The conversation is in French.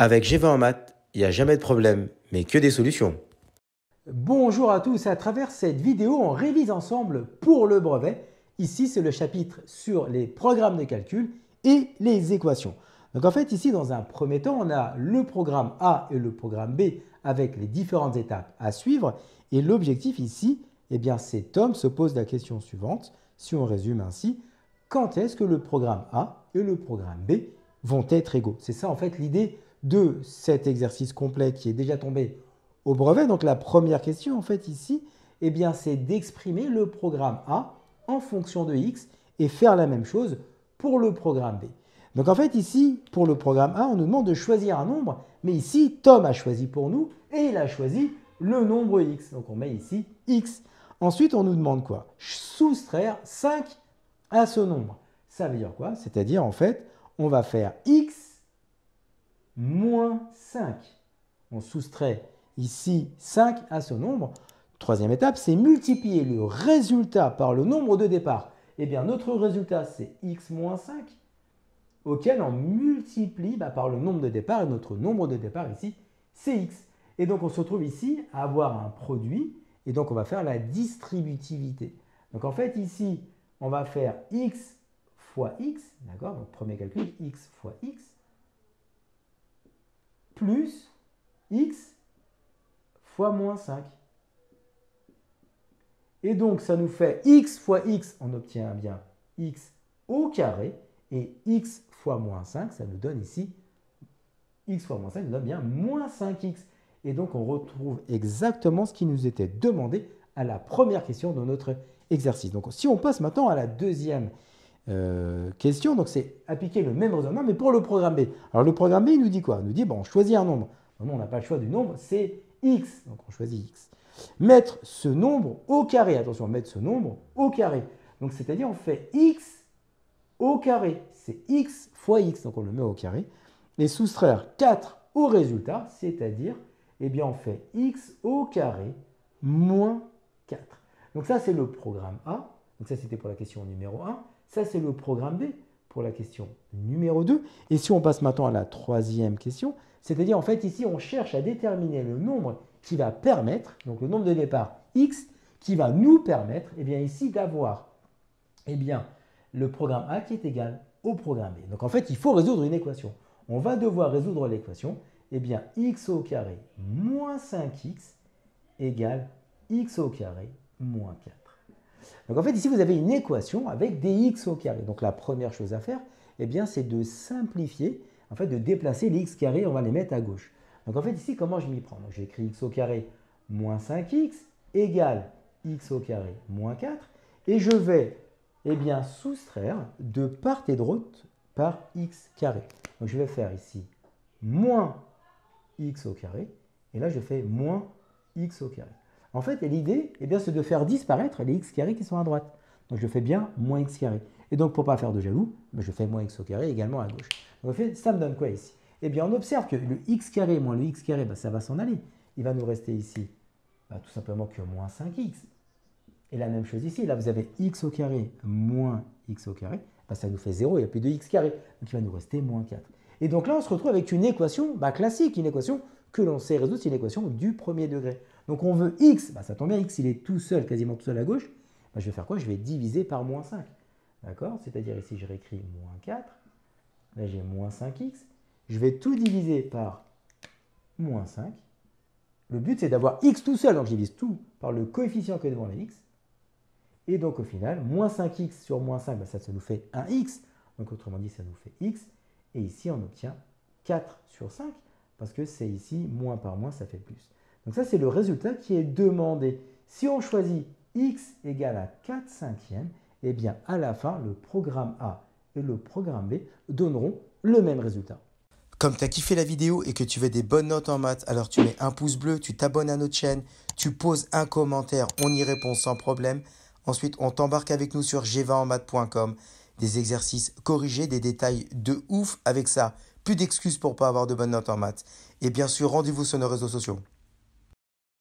Avec G20 en maths, il n'y a jamais de problème, mais que des solutions. Bonjour à tous, à travers cette vidéo, on révise ensemble pour le brevet. Ici, c'est le chapitre sur les programmes de calcul et les équations. Donc en fait, ici, dans un premier temps, on a le programme A et le programme B avec les différentes étapes à suivre. Et l'objectif ici, eh bien, c'est Tom se pose la question suivante, si on résume ainsi, quand est-ce que le programme A et le programme B vont être égaux? C'est ça en fait l'idée de cet exercice complet qui est déjà tombé au brevet. Donc la première question en fait ici, eh bien, c'est d'exprimer le programme A en fonction de x et faire la même chose pour le programme B. Donc en fait ici, pour le programme A, on nous demande de choisir un nombre, mais ici, Tom a choisi pour nous et il a choisi le nombre x. Donc on met ici x. Ensuite, on nous demande quoi? Soustraire 5 à ce nombre. Ça veut dire quoi? C'est-à-dire en fait, on va faire x moins 5. On soustrait ici 5 à ce nombre. Troisième étape, c'est multiplier le résultat par le nombre de départ. Eh bien, notre résultat, c'est x moins 5, auquel on multiplie par le nombre de départ. Et notre nombre de départ ici, c'est x. Et donc, on se retrouve ici à avoir un produit. Et donc, on va faire la distributivité. Donc, en fait, ici, on va faire x fois x. D'accord? Donc, premier calcul, x fois x. Plus x fois moins 5. Et donc, ça nous fait x fois x, on obtient bien x au carré. Et x fois moins 5, ça nous donne ici, x fois moins 5 nous donne bien moins 5x. Et donc, on retrouve exactement ce qui nous était demandé à la première question de notre exercice. Donc, si on passe maintenant à la deuxième question, donc c'est appliquer le même raisonnement, mais pour le programme B. Alors, le programme B, il nous dit quoi? Il nous dit, bon, on choisit un nombre. Non, on n'a pas le choix du nombre, c'est x. Donc, on choisit x. Mettre ce nombre au carré. Attention, mettre ce nombre au carré. Donc, c'est-à-dire, on fait x au carré. C'est x fois x. Donc, on le met au carré. Et soustraire 4 au résultat, c'est-à-dire, eh bien, on fait x au carré moins 4. Donc, ça, c'est le programme A. Donc, ça, c'était pour la question numéro 1. Ça, c'est le programme B pour la question numéro 2. Et si on passe maintenant à la troisième question, c'est-à-dire, en fait, ici, on cherche à déterminer le nombre qui va permettre, donc le nombre de départ x, qui va nous permettre, eh bien, ici, d'avoir, eh bien, le programme A qui est égal au programme B. Donc, en fait, il faut résoudre une équation. On va devoir résoudre l'équation, eh bien, x au carré moins 5x égale x au carré moins 4. Donc, en fait, ici, vous avez une équation avec des x au carré. Donc, la première chose à faire, eh bien, c'est de simplifier, en fait, de déplacer les x carrés, on va les mettre à gauche. Donc, en fait, ici, comment je m'y prends? Donc, j'ai écrit x au carré moins 5x égale x au carré moins 4. Et je vais, eh bien, soustraire de part et d'autre par x carré. Donc, je vais faire ici moins x au carré. Et là, je fais moins x au carré. En fait, l'idée, eh bien, c'est de faire disparaître les x carrés qui sont à droite. Donc, je fais bien moins x carré. Et donc, pour ne pas faire de jaloux, je fais moins x au carré également à gauche. Donc, en fait, ça me donne quoi ici? Eh bien, on observe que le x carré moins le x carré, ça va s'en aller. Il va nous rester ici tout simplement que moins 5x. Et la même chose ici. Là, vous avez x au carré moins x au carré. Ça nous fait 0, il n'y a plus de x carré. Donc, il va nous rester moins 4. Et donc là, on se retrouve avec une équation classique, une équation que l'on sait résoudre, c'est une équation du premier degré. Donc, on veut x, ça tombe bien, x, il est tout seul, quasiment tout seul à gauche. Je vais faire quoi? Je vais diviser par moins 5. D'accord? C'est-à-dire ici, je réécris moins 4. Là, j'ai moins 5x. Je vais tout diviser par moins 5. Le but, c'est d'avoir x tout seul. Donc, je divise tout par le coefficient qui est devant les x. Et donc, au final, moins 5x sur moins 5, ça nous fait 1x. Donc, autrement dit, ça nous fait x. Et ici, on obtient 4 sur 5, parce que c'est ici, moins par moins, ça fait plus. Donc, ça, c'est le résultat qui est demandé. Si on choisit x égale à 4 cinquièmes, eh bien, à la fin, le programme A et le programme B donneront le même résultat. Comme tu as kiffé la vidéo et que tu veux des bonnes notes en maths, alors tu mets un pouce bleu, tu t'abonnes à notre chaîne, tu poses un commentaire, on y répond sans problème. Ensuite, on t'embarque avec nous sur g20enmaths.com. Des exercices corrigés, des détails de ouf avec ça. Plus d'excuses pour pas avoir de bonnes notes en maths. Et bien sûr, rendez-vous sur nos réseaux sociaux.